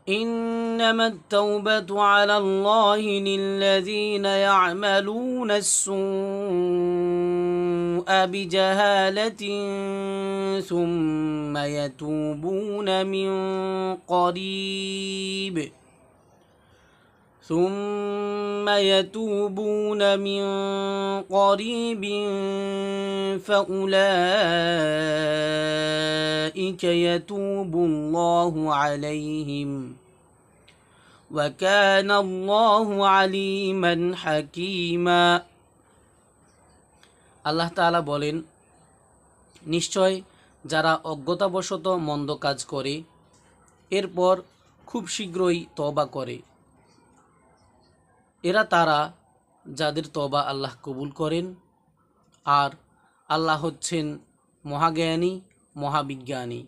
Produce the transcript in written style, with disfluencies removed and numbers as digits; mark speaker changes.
Speaker 1: إنما التوبة على الله للذين يعملون السوء بجهالة ثم يتوبون من قريب فأولئك يتوب الله عليهم وكان الله عليما حكيما। আল্লাহ তাআলা বলেন, নিশ্চয় যারা অজ্ঞতাবশত মন্দ কাজ করে এরপর খুব শীঘ্রই তওবা করে, এরা তারা যাদের তওবা আল্লাহ কবুল করেন, আর আল্লাহ হচ্ছেন মহাজ্ঞানী মহাবিজ্ঞানী।